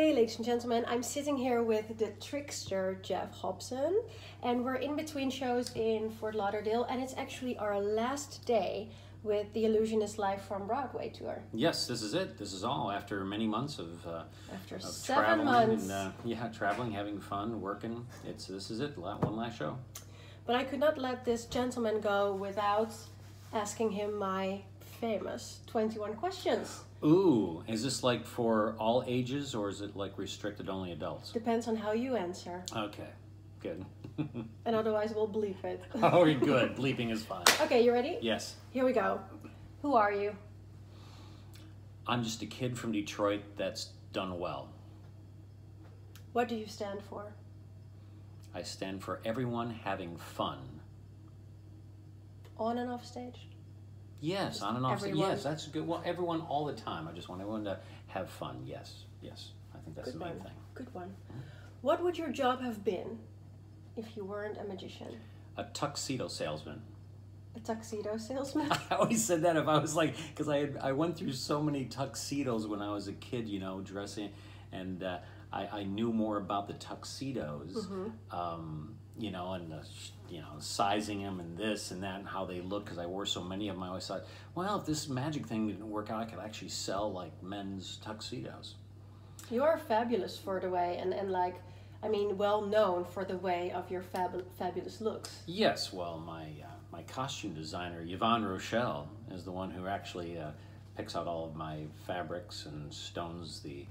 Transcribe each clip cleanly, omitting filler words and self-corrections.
Hi, ladies and gentlemen. I'm sitting here with the trickster Jeff Hobson, and we're in between shows in Fort Lauderdale, and it's actually our last day with the Illusionists Live from Broadway tour. Yes, this is it. This is all after many months of 7 traveling months. And traveling, having fun, working. This is it. One last show. But I could not let this gentleman go without asking him my famous 21 questions. Ooh, is this like for all ages, or is it like restricted only adults? Depends on how you answer. Okay, good. And otherwise we'll bleep it. Oh, you're good. Bleeping is fine. Okay, you ready? Yes. Here we go. Who are you? I'm just a kid from Detroit that's done well. What do you stand for? I stand for everyone having fun. On and off stage? Yes, on and off. Everyone. Yes, that's good. Well, everyone all the time. I just want everyone to have fun. Yes, yes. I think that's the main thing. Good one. What would your job have been if you weren't a magician? A tuxedo salesman. A tuxedo salesman? I always said that if I was like, because I went through so many tuxedos when I was a kid, you know, dressing, and I knew more about the tuxedos, you know, and sizing them and this and that and how they look, because I wore so many of them. I always thought, well, if this magic thing didn't work out, I could actually sell like men's tuxedos. You are fabulous for the way, and like, I mean, well known for the way of your fabulous looks. Yes, well, my costume designer, Yvonne Rochelle, is the one who actually picks out all of my fabrics and stones the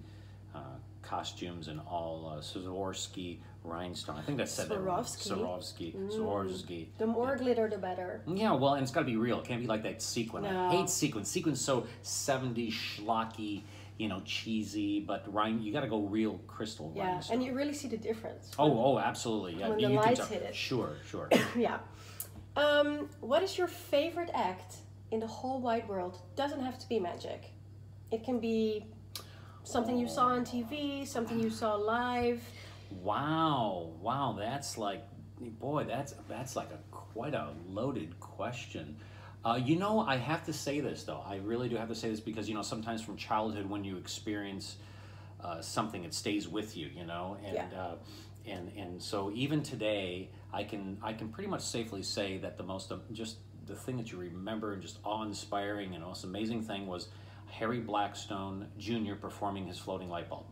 costumes and all Swarovski rhinestone. I think that said Swarovski. Swarovski. The more glitter, the better. Yeah, well, and it's got to be real. It can't be like that sequin. No. I hate sequin. Sequin's so 70s schlocky, you know, cheesy, but you got to go real crystal rhinestone. And you really see the difference. Oh, absolutely. Yeah, when the lights hit it. Sure. Yeah. What is your favorite act in the whole wide world? Doesn't have to be magic. It can be something you saw on TV, something you saw live. Wow, that's like, boy, that's like quite a loaded question. You know, I have to say this though. I really do have to say this because, you know, sometimes from childhood when you experience something, it stays with you, you know, and so even today, I can pretty much safely say that just the thing that you remember and just awe-inspiring and most amazing thing was Harry Blackstone Jr. performing his floating light bulb.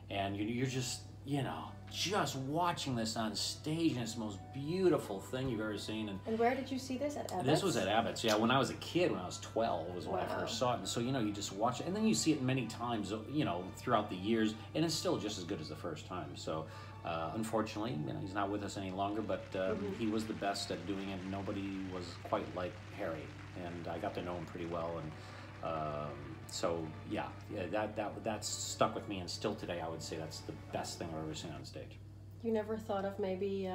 And you're just, you know, just watching this on stage, and it's the most beautiful thing you've ever seen. And where did you see this? At Abbott's? This was at Abbott's, yeah. When I was a kid, when I was 12, was when I first saw it. And so, you know, you just watch it, and then you see it many times, you know, throughout the years, and it's still just as good as the first time. So, unfortunately, you know, he's not with us any longer, but he was the best at doing it. Nobody was quite like Harry, and I got to know him pretty well, and so yeah, that's stuck with me, and still today I would say that's the best thing I've ever seen on stage. You never thought of maybe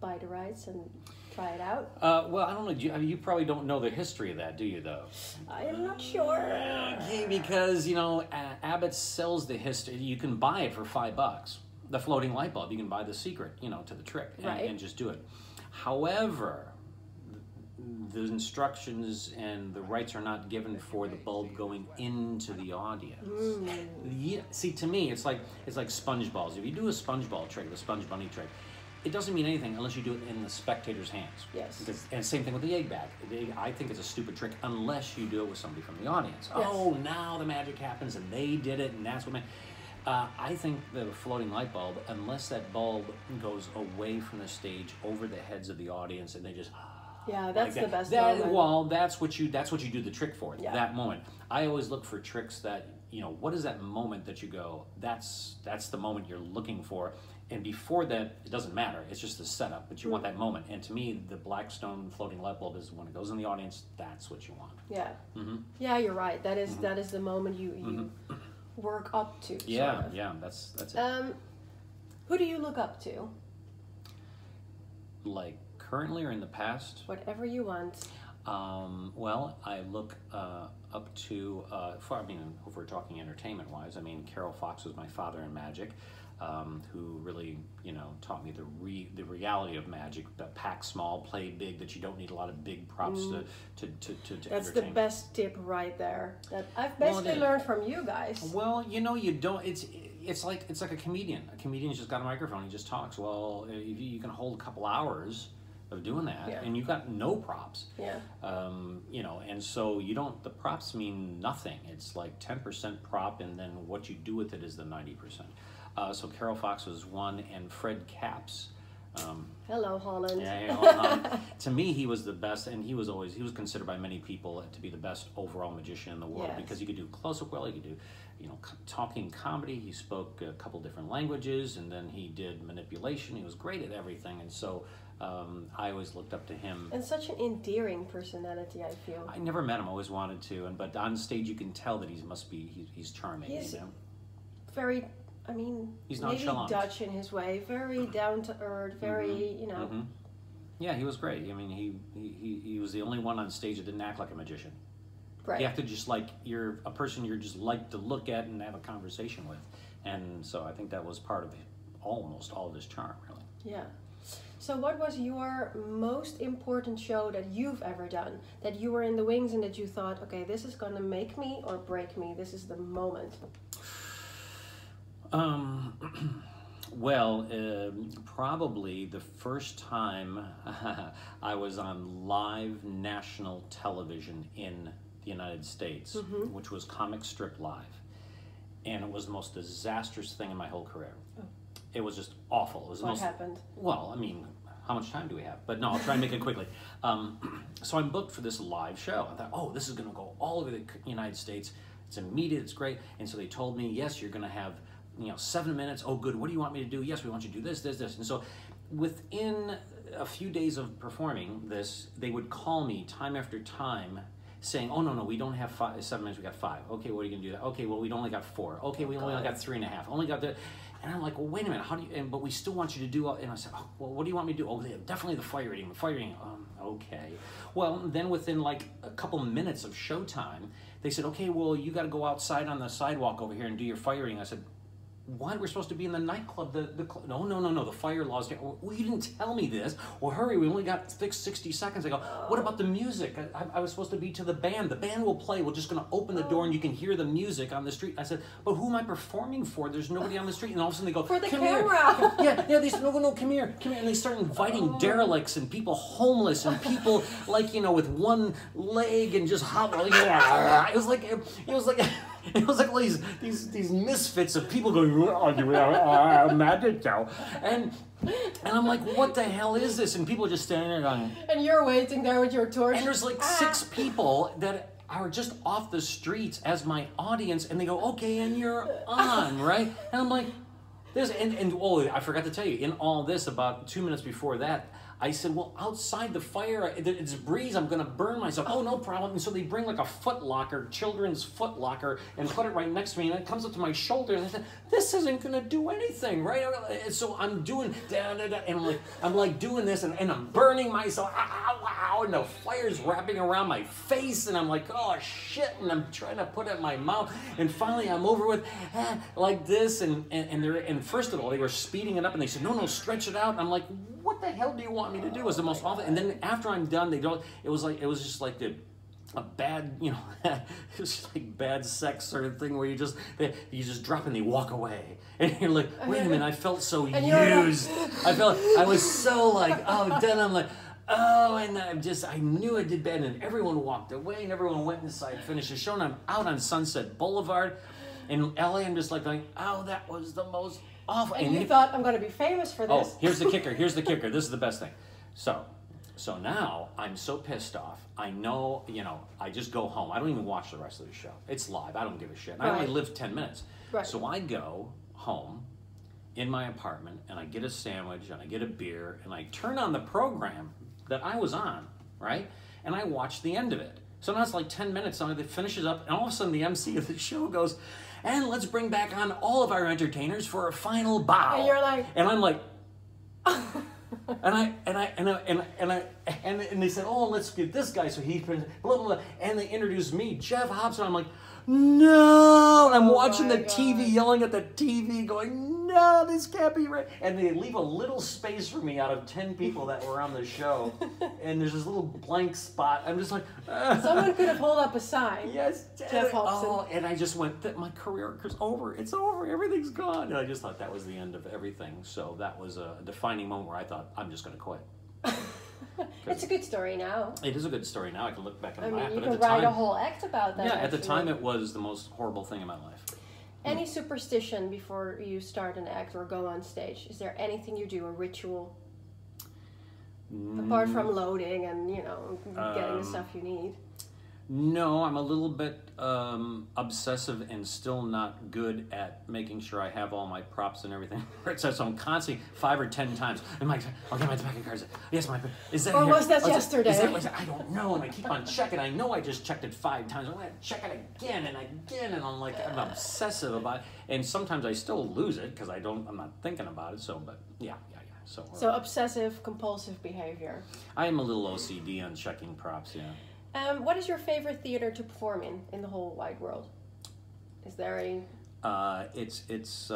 buy the rights and try it out? Well, I don't know. You probably don't know the history of that, do you? Though I am not sure. Okay, because you know Abbott sells the history. You can buy it for $5. The floating light bulb. You can buy the secret, you know, to the trick, and just do it. However, the instructions and the rights are not given for the bulb going into the audience. Yeah, see, to me, it's like sponge balls. If you do a sponge ball trick, the sponge bunny trick, it doesn't mean anything unless you do it in the spectator's hands. Yes. And same thing with the egg bag. I think it's a stupid trick unless you do it with somebody from the audience. Yes. Oh, now the magic happens, and they did it, and that's what. I think the floating light bulb, unless that bulb goes away from the stage over the heads of the audience, and they just. Yeah, that's like the best moment. Well, that's what you do the trick for, that moment. I always look for tricks that, you know, what is that moment that you go, that's the moment you're looking for. And before that, it doesn't matter. It's just the setup, but you want that moment. And to me, the Blackstone floating light bulb is when it goes in the audience, that's what you want. Yeah. Yeah, you're right. That is the moment you work up to. Yeah, sort of. Yeah, that's it. Who do you look up to? Like currently or in the past? Whatever you want. Well, I look up up to, I mean, if we're talking entertainment-wise, I mean, Carol Fox was my father in magic, who really, you know, taught me the reality of magic. That pack small, play big. That you don't need a lot of big props to That's entertain. the best tip right there. That I've basically learned from you guys. Well, you know, you don't. It's like a comedian. A comedian's just got a microphone. He just talks. Well, if you can hold a couple hours of doing that, and you've got no props. Yeah. You know, and so you don't. The props mean nothing. It's like 10% prop, and then what you do with it is the 90%. So Carol Fox was one, and Fred Capps. Hello, Holland. Yeah, to me, he was the best, and he was considered by many people to be the best overall magician in the world, because he could do close-up well, he could do, you know, talking comedy, he spoke a couple different languages, and then he did manipulation. He was great at everything, and so I always looked up to him. And such an endearing personality, I feel. I never met him, always wanted to, but on stage you can tell that he's charming. He's you know? very, I mean, he's maybe nonchalant. Dutch in his way, very down to earth, very, you know. Yeah, he was great. I mean, he was the only one on stage that didn't act like a magician. Right. You have to just you're a person you're just like to look at and have a conversation with. And so I think that was part of almost all of his charm, really. Yeah. So what was your most important show that you've ever done? That you were in the wings and that you thought, okay, this is going to make me or break me. This is the moment. Well, probably the first time I was on live national television in the United States, which was Comic Strip Live. And it was the most disastrous thing in my whole career. Oh. It was just awful. It was what happened? Well, I mean, how much time do we have? But no, I'll try and make it quickly. So I'm booked for this live show. I thought, oh, this is going to go all over the United States. It's immediate, it's great. And so they told me, yes, you're going to have 7 minutes. Oh, good. What do you want me to do? Yes, we want you to do this, this, this. And so within a few days of performing this, they would call me time after time saying, oh, no, we don't have 7 minutes, we got 5. Okay, what are you going to do that? Okay, well, we only got 4. Okay, we only got 3.5. Only got the... And I'm like, well, wait a minute, how do you... but we still want you to do... And I said, oh, well, what do you want me to do? Oh, definitely the fire rating, okay. Well, then within like a couple minutes of showtime, they said, okay, well, you got to go outside on the sidewalk over here and do your fire rating. I said, what? We're supposed to be in the nightclub. No. The fire laws. Well, you didn't tell me this. Well, hurry. We only got 60 seconds. I go, what about the music? I was supposed to be to the band. The band will play. We're just going to open the door and you can hear the music on the street. I said, but who am I performing for? There's nobody on the street. And all of a sudden they go, for the come camera. Here. Yeah. They said, no, come here. And they start inviting derelicts and people homeless and people with one leg and just hobbling. It was like all these misfits of people going, magic show. And I'm like, what the hell is this? And people are just standing there going... And you're waiting there with your torch. And there's like 6 people that are just off the streets as my audience, and they go, okay, and you're on, right? And I'm like, this, and I forgot to tell you, in all this, about 2 minutes before that, I said, well, outside the fire, it's a breeze, I'm going to burn myself. Oh, no problem. And so they bring like a foot locker, children's foot locker, and put it right next to me, and it comes up to my shoulder, and I said, this isn't going to do anything, right? And so I'm doing, and I'm like doing this, and I'm burning myself, ow, and the fire's wrapping around my face, and I'm like, oh, shit, and I'm trying to put it in my mouth, and finally I'm over with, like this, and first of all, they were speeding it up, and they said, no, stretch it out, and I'm like, what the hell do you want me to do? It was the most awful. And then after I'm done, it was just like a bad, it was just like bad sex sort of thing where you just drop and they walk away. And you're like, wait a minute, I felt so used. I was so like, oh, then I'm like, oh, and I knew I did bad, and everyone walked away, and everyone went inside, finished the show, and I'm out on Sunset Boulevard in LA. I'm just like going, oh, that was the most awful. And you thought, I'm going to be famous for this. Oh, here's the kicker. This is the best thing. So now I'm so pissed off. I know, I just go home. I don't even watch the rest of the show. It's live. I don't give a shit. And I only live 10 minutes. Right. So I go home in my apartment, and I get a sandwich, and I get a beer, and I turn on the program that I was on, right? And I watch the end of it. So now it's like 10 minutes, and it finishes up, and all of a sudden the MC of the show goes, and let's bring back on all of our entertainers for a final bow. And you're like... And I'm like... And they said, oh, let's get this guy. So he blah blah blah, and they introduced me, Jeff Hobson. I'm like, no, and I'm watching the TV, yelling at the TV, going, no, this can't be right. And they leave a little space for me out of 10 people that were on the show, and there's this little blank spot. I'm just like, someone could have held up a sign. Yes, Jeff Hobson. Oh, and I just went, my career is over. It's over. Everything's gone. And I just thought that was the end of everything. So that was a defining moment where I thought, I'm just going to quit. It's a good story now. It is a good story now. I can look back and laugh. You But can write a whole act about that. Yeah, at the time it was the most horrible thing in my life. Any superstition before you start an act or go on stage? Is there anything you do, a ritual? Apart from loading and, getting the stuff you need. No, I'm a little bit obsessive and still not good at making sure I have all my props and everything. So I'm constantly 5 or 10 times. I'm like, I'll get my packing cards. Yes, is that or here? was that yesterday? I don't know, and I keep on checking. I know I just checked it 5 times. I'm going to check it again, and I'm like, I'm obsessive about it. And sometimes I still lose it because I'm not thinking about it. So, but yeah. So obsessive compulsive behavior. I am a little OCD on checking props. Yeah. What is your favorite theater to perform in the whole wide world? Is there a... It's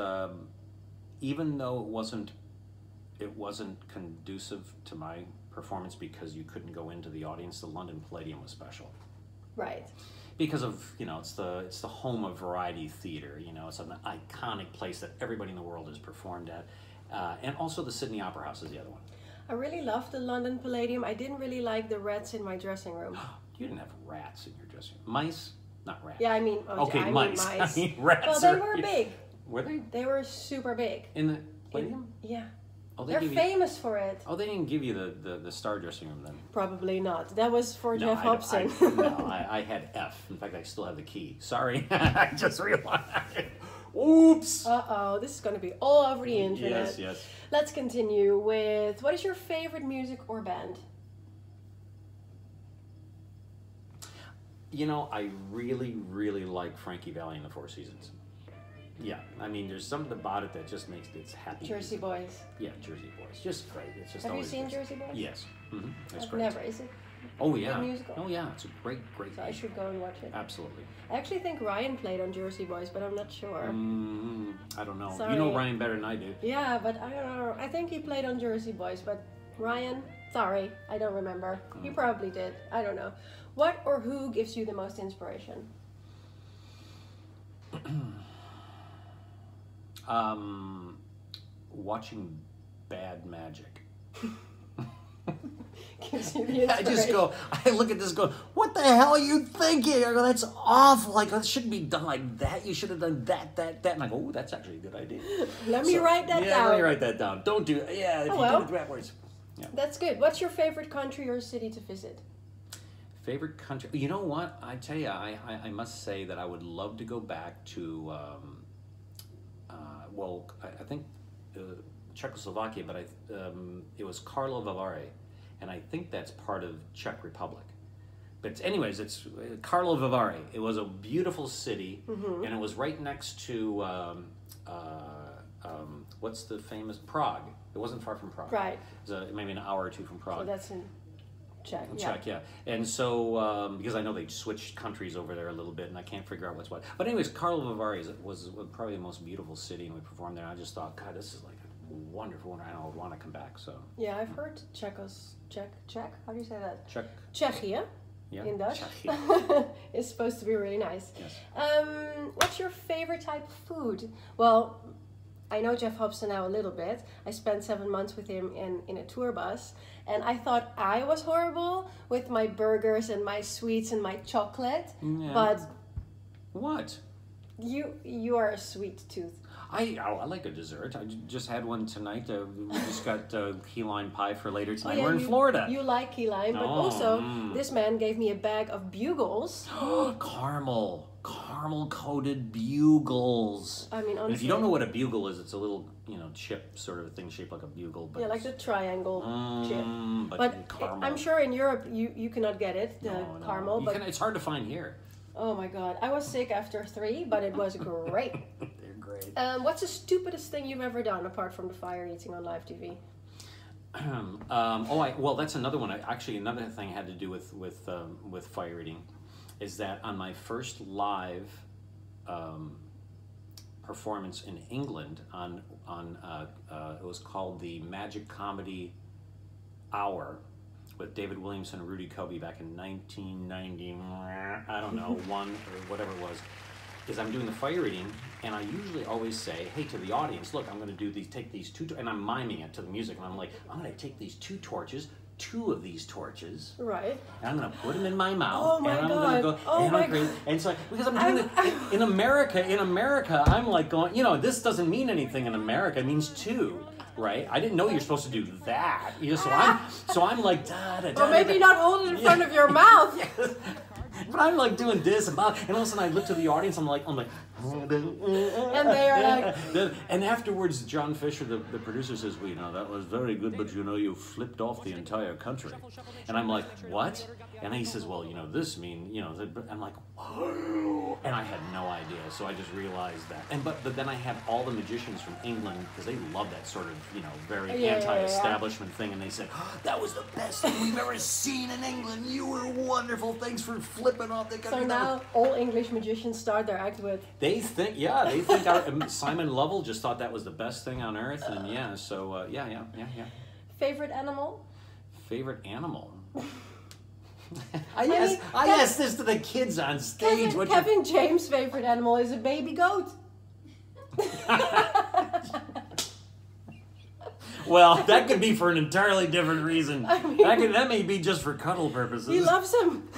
even though it wasn't conducive to my performance because you couldn't go into the audience, the London Palladium was special. Right. Because of, it's the home of variety theater, it's an iconic place that everybody in the world has performed at. And also the Sydney Opera House is the other one. I really loved the London Palladium. I didn't really like the rats in my dressing room. You didn't have rats in your dressing room. Mice? Not rats. Yeah, I mean... Okay, mice. I mean, rats. Well, they were big. Were they? They were super big. In the Palladium? Yeah. Oh, they're famous for it. Oh, they didn't give you the star dressing room then? Probably not. That was for Jeff Hobson. I had F. In fact, I still have the key. Sorry. I just realized. Oops. Uh-oh. This is going to be all over the internet. Yes. Let's continue with, what is your favorite music or band? I really, really like Frankie Valli and the Four Seasons. Yeah, I mean, there's something about it that just makes it happy. Jersey Boys. Yeah, Jersey Boys. Just great. It's just. Have you seen Jersey Boys? Yes. Mm-hmm. It's I've great. never. Is it? Oh yeah. Good musical? Oh yeah. It's a great. So I should go and watch it. Absolutely. I actually think Ryan played on Jersey Boys, but I'm not sure. I don't know. Sorry. You know Ryan better than I do. Yeah, but I don't know. I think he played on Jersey Boys, but Ryan, sorry, I don't remember. He probably did. I don't know. What or who gives you the most inspiration? Watching Bad Magic. Gives you the inspiration. I look at this go, what the hell are you thinking? I go, that's awful. Like, that shouldn't be done like that. You should have done that. And I go, oh, that's actually a good idea. Let me write that down. Yeah, let me write that down. Don't do it. Yeah, if you do it backwards. Yeah. That's good. What's your favorite country or city to visit? Favorite country? You know what? I tell you, I must say that I would love to go back to, I think Czechoslovakia, but it was Karlovy Vary, and I think that's part of Czech Republic. But anyways, it's Karlovy Vary. It was a beautiful city, and it was right next to what's the famous Prague. It wasn't far from Prague. Right. It was maybe an hour or two from Prague. So that's in Czech. Czech, yeah. And so, because I know they switched countries over there a little bit, and I can't figure out what's what. But anyways, Karlovy Vary was probably the most beautiful city, and we performed there. And I just thought, God, this is like a wonderful one, and I would want to come back. So. Yeah, I've heard Czech. How do you say that? Czechia. Yeah. In Dutch. Czechia. It's supposed to be really nice. Yes. What's your favorite type of food? Well, I know Jeff Hobson now a little bit. I spent 7 months with him in a tour bus, and I thought I was horrible with my burgers and my sweets and my chocolate. Yeah. But what? You are a sweet tooth. I like a dessert. I just had one tonight. We just got key lime pie for later tonight. We're in Florida. You like key lime, but also this man gave me a bag of bugles. Caramel coated bugles. I mean, honestly, and if you don't know what a bugle is, it's a little chip sort of thing shaped like a bugle. But yeah, like the triangle chip. But caramel. I'm sure in Europe you cannot get it, the caramel. But it's hard to find here. Oh my God, I was sick after 3, but it was great. They're great. What's the stupidest thing you've ever done apart from the fire eating on live TV? Well, that's another one. Actually, another thing had to do with fire eating, is that on my first live performance in England on it was called the Magic Comedy Hour with David Williamson and Rudy Kobe back in 1990, I don't know, one or whatever it was. Is I'm doing the fire eating, and I usually always say, hey, to the audience, look, I'm going to do these, take these two, and I'm miming it to the music, and I'm like, I'm going to take these two torches, two of these torches, right, and I'm going to put them in my mouth, oh my and I'm God. going to go, oh and my I'm crazy, God. and so because I'm doing it in America, I'm like going, you know, this doesn't mean anything in America, it means two. Right, I didn't know you're supposed to do that. You know, so I'm like da da da. Or maybe da, not hold it in front of your mouth. Yes. But I'm like doing this and all of a sudden I look to the audience. I'm like, and they are like, and afterwards, John Fisher, the producer, says, "Well, you know, that was very good, but you know, you flipped off the entire country." And I'm like, "What?" And he says, "Well, you know, this mean, you know." I'm like, "Whoa!" And I had no idea, so I just realized that. And but then I had all the magicians from England because they love that sort of, you know, very anti-establishment thing, and they said, oh, "That was the best thing we've ever seen in England. You were wonderful. Thanks for flipping off the country." So now all English magicians start their act with. They think Simon Lovell just thought that was the best thing on earth, and yeah. Favorite animal? Favorite animal? I asked this to the kids on stage. Kevin James' favorite animal is a baby goat. Well, that could be for an entirely different reason. I mean, that may be just for cuddle purposes. He loves him.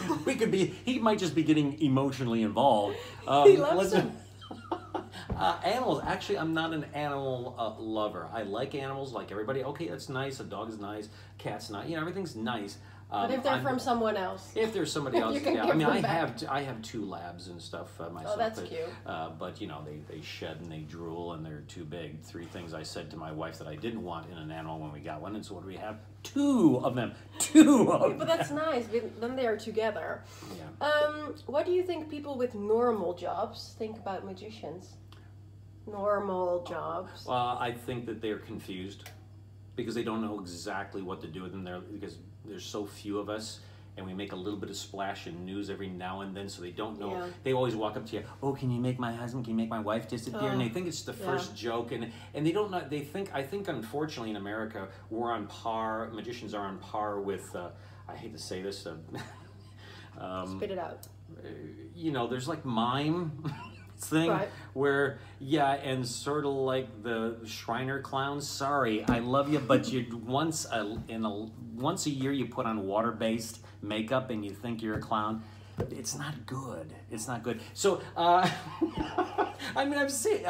He might just be getting emotionally involved. He loves him. Animals. Actually, I'm not an animal lover. I like animals, like everybody. Okay, that's nice. A dog is nice. Cat's nice. You know, everything's nice. But if they're from someone else. If there's somebody else, yeah. I mean, I have two labs and stuff myself. Oh, that's cute. But you know, they shed and they drool and they're too big. 3 things I said to my wife that I didn't want in an animal when we got one, and so what do we have? 2 of them. 2 of them. But that's nice. Then they are together. Yeah. What do you think people with normal jobs think about magicians? Normal jobs. I think that they're confused because they don't know exactly what to do with them. Because there's so few of us, and we make a little bit of splash in news every now and then, so they don't know. Yeah. They always walk up to you, oh, can you make my husband, can you make my wife disappear? And they think it's the first joke, and they don't know. I think unfortunately in America, we're on par, magicians are on par with, I hate to say this, spit it out. You know, there's like mime thing where and sort of like the Shriner clowns. Sorry, I love you, but you once a year you put on water-based makeup and you think you're a clown. It's not good. It's not good. So I mean, I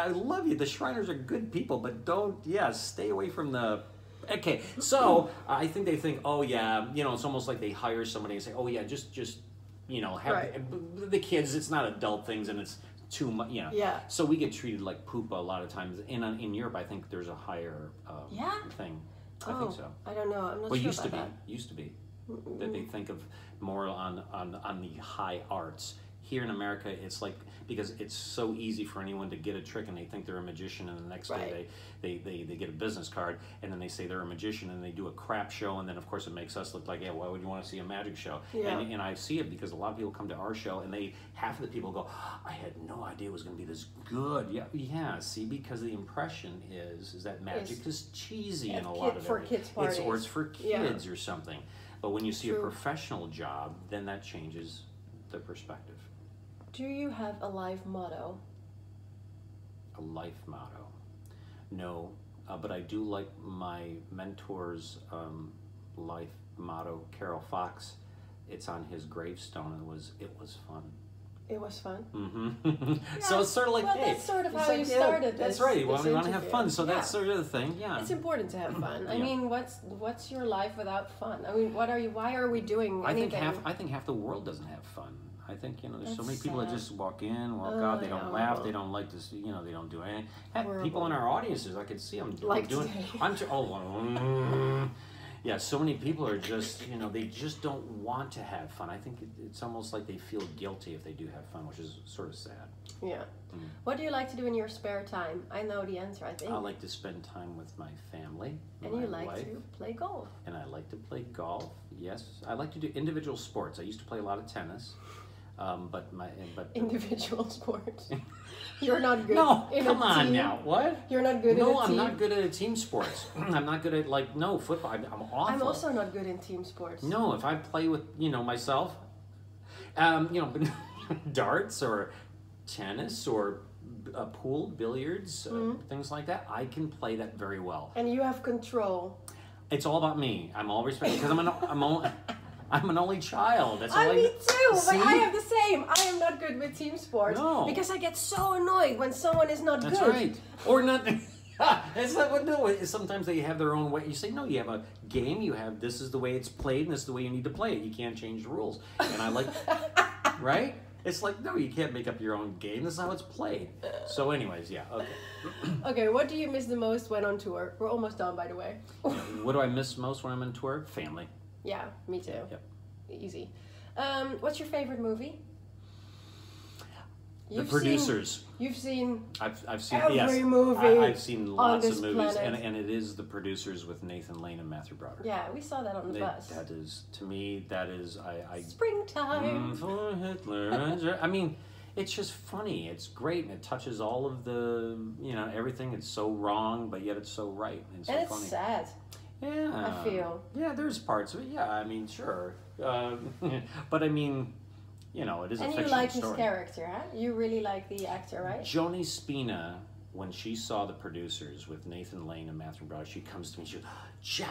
love you. The Shriners are good people, but stay away from the. Okay, so I think they think, oh yeah, you know, it's almost like they hire somebody and say, oh yeah, just you know, have the kids. It's not adult things, and it's too much, you know. Yeah. So we get treated like poop a lot of times. In Europe, I think there's a higher thing. I think so. I don't know. I'm not sure used about to be. that. Used to be. That they think of more on the high arts. Here in America, it's like, because it's so easy for anyone to get a trick and they think they're a magician, and the next day they get a business card and then they say they're a magician and they do a crap show, and then of course it makes us look like, why would you want to see a magic show? Yeah. And I see it because a lot of people come to our show and half of the people go, I had no idea it was going to be this good. Yeah. See, because the impression is that magic is cheesy in a lot of for kids parties. Or it's for kids or something. But when you see a professional job, then that changes the perspective. Do you have a life motto? A life motto? No, but I do like my mentor's life motto, Carol Fox. It's on his gravestone. It was fun. It was fun. Mm-hmm. So it's sort of like, that's sort of how you started. That's right. You want to have fun, so that's sort of the thing. Yeah. It's important to have fun. I mean, what's your life without fun? I mean, why are we doing anything? I think half the world doesn't have fun. I think, you know, there's so many people that just walk in, walk out, they don't laugh, they don't like to see, you know, they don't do anything. Heck, people in our audiences, I could see them doing. Yeah, so many people are just, they just don't want to have fun. I think it's almost like they feel guilty if they do have fun, which is sort of sad. Yeah. What do you like to do in your spare time? I know the answer, I think. I like to spend time with my family. And you like to play golf. And I like to play golf, yes. I like to do individual sports. I used to play a lot of tennis. But individual sports. You're not good. No, in come a on team. now. What? You're not good in a team. No, I'm not good at team sports. I'm not good at football. I'm awful. I'm also not good in team sports. No, if I play with myself, darts or tennis or pool, billiards, things like that, I can play that very well. And you have control. It's all about me. I'm all respected because I'm an only child. That's all me too, See? but I have the same. I am not good with team sports. No. Because I get so annoyed when someone is not That's good. That's right. Or not. It's not what. No, sometimes they have their own way. You say, no, you have a game. You have this is the way it's played, and this is the way you need to play it. You can't change the rules. And I like, right? It's like, no, you can't make up your own game. This is how it's played. So, anyways, yeah, okay. Okay, what do you miss the most when on tour? We're almost done, by the way. What do I miss most when I'm on tour? Family. Yeah, me too. Yep. Easy. What's your favorite movie? The Producers. You've seen I've seen every movie. I've seen lots of movies, planet. and it is The Producers with Nathan Lane and Matthew Broderick. Yeah, we saw that on the bus. That is, to me, I Springtime. For Hitler. I mean, it's just funny. It's great, and it touches all of the, everything. It's so wrong, but yet it's so right, and so funny. It's sad. Yeah. I feel. Yeah, there's parts of it. Yeah, I mean, sure. But I mean, it is a fictional story. And you like his character, huh? You really like the actor, right? Joni Spina, when she saw The Producers with Nathan Lane and Matthew Broderick, she comes to me, she goes, Jeff,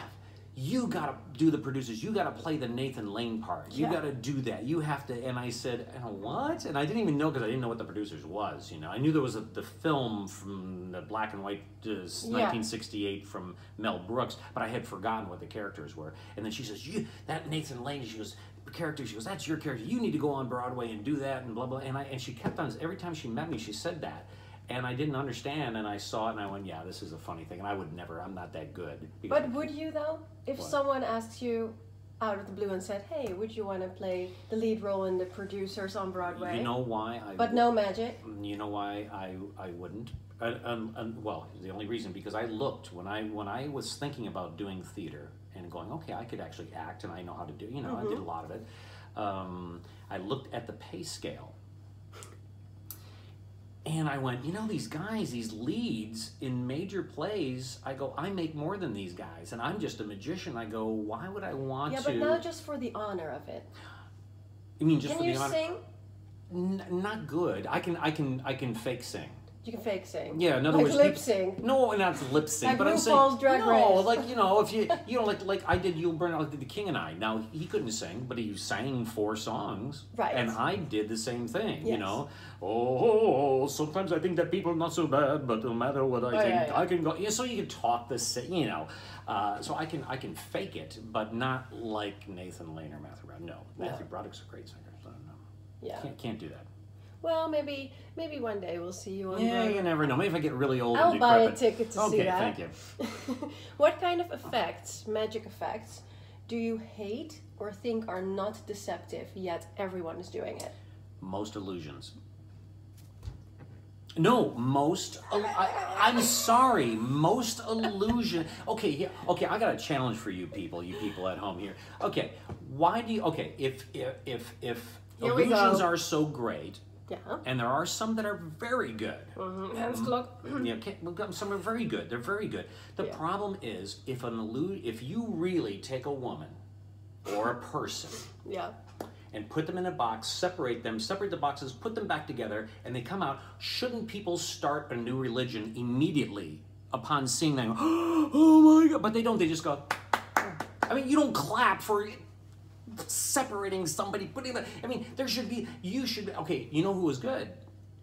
you gotta do The Producers. You gotta play the Nathan Lane part. You gotta do that. You have to. And I said, what? And I didn't even know, because I didn't know what The Producers was. I knew there was the film from the black and white 1968 from Mel Brooks, but I had forgotten what the characters were. And then she says, that Nathan Lane, she goes, character, she goes, that's your character. You need to go on Broadway and do that and blah, blah. And she kept on, every time she met me, she said that. And I didn't understand, and I saw it, and I went, yeah, this is a funny thing, and I would never, I'm not that good. But would you, though? If someone asked you out of the blue and said, hey, would you want to play the lead role in The Producers on Broadway? You know why? But no magic? You know why I wouldn't? Well, the only reason, because I looked, when I was thinking about doing theater, and going, okay, I could actually act, and I know how to do, I did a lot of it. I looked at the pay scale. And I went, these guys, these leads in major plays, I go, I make more than these guys, and I'm just a magician. I go, why would I want to? Yeah, but not just for the honor of it. You mean just for the honor? Can you sing? Not good. I can fake sing. You can fake sing. Yeah, in other words, lip sing. No, not lip sing. Like but I'm saying RuPaul's Drag Race. like if you like I did Yul Brynner, like The King and I. Now he couldn't sing, but he sang 4 songs. Right. And I did the same thing. Yes. Sometimes I think that people are not so bad, but no matter what I think, yeah. I can go. Yeah, so you can talk the same, so I can fake it, but not like Nathan Lane or Matthew Broderick. No, Matthew Broderick's a great singer. So no, Yeah. Can't do that. Well, maybe one day we'll see you on Broadway. You never know. Maybe if I get really old I'll and buy a decrepit. ticket to see that. Okay, thank you. What kind of effects, magic effects, do you hate or think are not deceptive, yet everyone is doing it? Most illusions. No, I'm sorry. Most illusion. Okay, I got a challenge for you people at home here. Okay, why do you? Okay, if illusions are so great. Yeah. And there are some that are very good. Mm-hmm. Some are very good. They're very good. The problem is if you really take a woman or a person and put them in a box, separate the boxes, put them back together, and they come out, shouldn't people start a new religion immediately upon seeing them? Oh my God. But they don't. They just go, I mean, you don't clap for separating somebody, putting them. I mean, okay, you know who was good?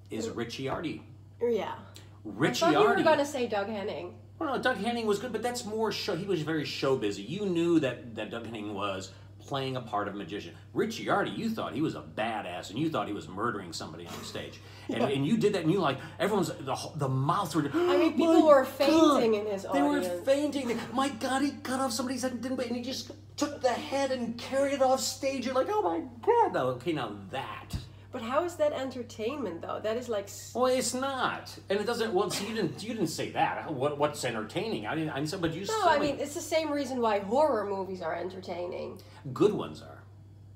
Is Richie Artie. Yeah. Richie I thought Artie. you were going to say Doug Henning. Well, no, Doug Henning was good, but that's more show. He was very show busy. You knew that Doug Henning was playing a part of a magician. Ricciardi, you thought he was a badass, and you thought he was murdering somebody on stage, and you did that, and you like everyone's the mouths were. I mean, people were fainting in his audience. They were fainting. My God, he cut off somebody's head, and he just took the head and carried it off stage. You're like, oh my God! No, okay, now that. But how is that entertainment though? That is like. Well, it's not, and it doesn't. Well, see, you didn't say that. What's entertaining? I didn't. I said, but you. No, I mean it's the same reason why horror movies are entertaining. Good ones are.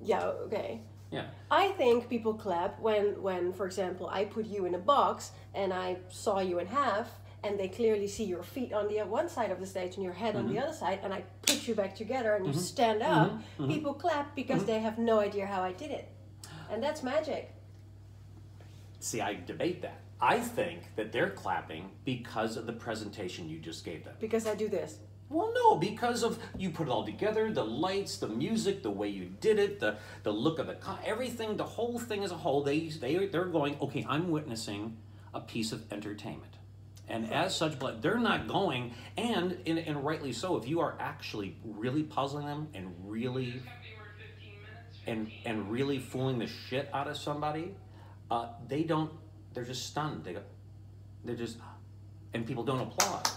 Yeah. Okay. Yeah. I think people clap when, for example, I put you in a box and I saw you in half, and they clearly see your feet on the one side of the stage and your head on the other side, and I put you back together and you stand up. People clap because they have no idea how I did it. And that's magic. See, I debate that. I think that they're clapping because of the presentation you just gave them. Because I do this. Well, no, because of you put it all together, the lights, the music, the way you did it, the look of everything, the whole thing as a whole. They're going, okay, I'm witnessing a piece of entertainment. And as such, but they're not going, and rightly so, if you are actually really puzzling them and really and really fooling the shit out of somebody, they're just stunned. They're just, and people don't applaud.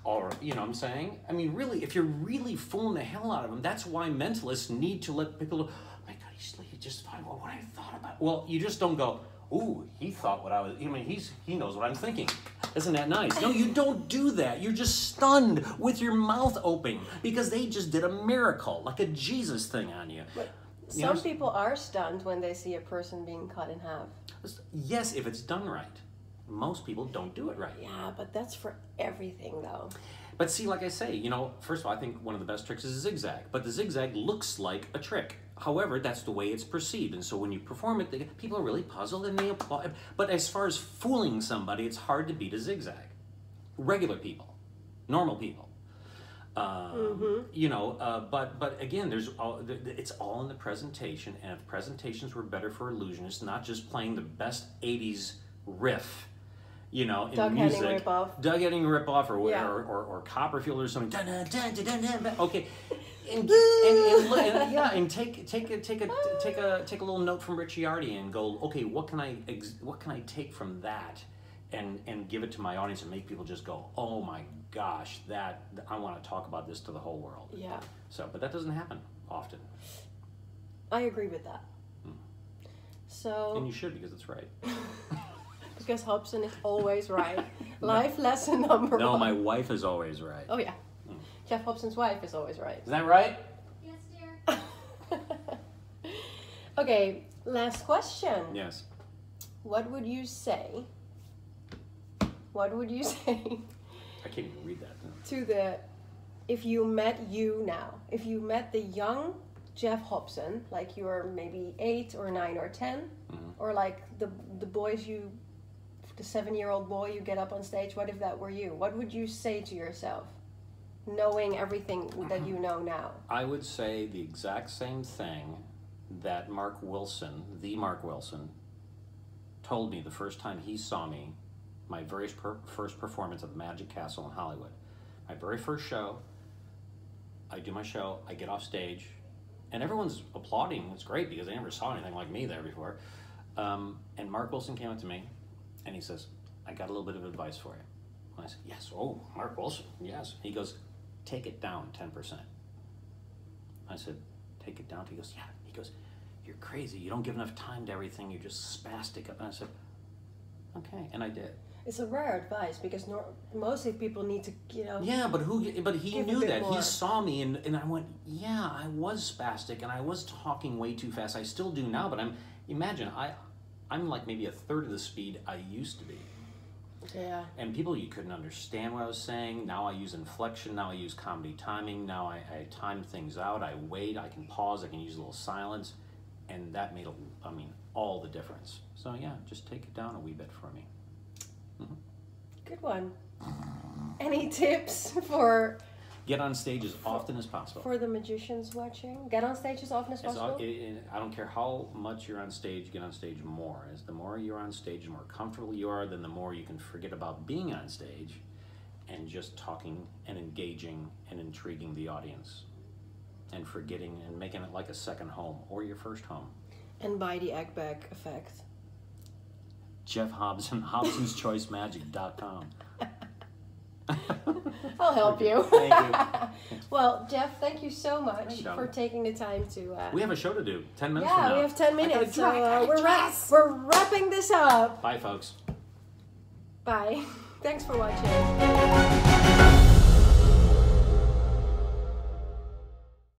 Or, you know what I'm saying? I mean, really, if you're really fooling the hell out of them, that's why mentalists need to let people know, oh my God, he just thought what I thought about. Well, you just don't go, ooh, he thought what I was, I mean, he knows what I'm thinking. Isn't that nice? No, you don't do that. You're just stunned with your mouth open because they just did a miracle, like a Jesus thing on you. But some people are stunned when they see a person being cut in half. Yes, if it's done right. Most people don't do it right. Yeah, but that's for everything, though. But see, like I say, first of all, I think one of the best tricks is a zigzag. But the zigzag looks like a trick. However, that's the way it's perceived. And so when you perform it, people are really puzzled and they applaud. But as far as fooling somebody, it's hard to beat a zigzag. Regular people. Normal people. But again, it's all in the presentation. And if presentations were better for illusionists, not just playing the best 80s riff, in Doug music. Henning ripoff. Doug Henning ripoff or Copperfield or something. Okay. And take a little note from Ricciardi and go, okay, what can I take from that and give it to my audience and make people just go, oh my gosh, that I want to talk about this to the whole world. Yeah. So, but that doesn't happen often. I agree with that. So. And you should, because it's right. Because Hobson is always right. Life lesson number 1. No, my wife is always right. Oh yeah. Jeff Hobson's wife is always right. Is that right? Yes, dear. Okay, last question. Yes. What would you say? I can't even read that. No. If you met the young Jeff Hobson, like you were maybe 8 or 9 or 10, or like the boys the 7-year-old boy you get up on stage, what if that were you? What would you say to yourself, knowing everything that you know now? I would say the exact same thing that Mark Wilson, told me the first time he saw me, my very first performance at the Magic Castle in Hollywood. My very first show, I do my show, I get off stage, and everyone's applauding. It's great because they never saw anything like me there before. And Mark Wilson came up to me, and he says, I got a little bit of advice for you. And I said, yes. Oh, Mark Wilson, yes. He goes, take it down 10%. I said, take it down? He goes, yeah. He goes, you're crazy. You don't give enough time to everything. You're just spastic. And I said, okay. And I did. It's a rare advice because mostly people need to, Yeah, but he knew that. More. He saw me and I went, yeah, I was spastic and I was talking way too fast. I still do now, but I'm like maybe a third of the speed I used to be. Yeah. And you couldn't understand what I was saying. Now I use inflection. Now I use comedy timing. Now I time things out. I wait. I can pause. I can use a little silence. And that made, all the difference. So yeah, just take it down a wee bit for me. Good one. Any tips for... Get on stage as often as possible. For the magicians watching? Get on stage as often as possible? I don't care how much you're on stage, get on stage more. As the more you're on stage, the more comfortable you are, then the more you can forget about being on stage and just talking and engaging and intriguing the audience. and forgetting and making it like a second home or your first home. And buy the egg bag effect. Jeff Hobson, Hobson'sChoiceMagic.com. I'll help you. Thank you. Well, Jeff, thank you so much Thank you, for taking the time to... We have a show to do. 10 minutes from now. Yeah, we have 10 minutes. So we're dress. we're wrapping this up. Bye, folks. Bye. Thanks for watching.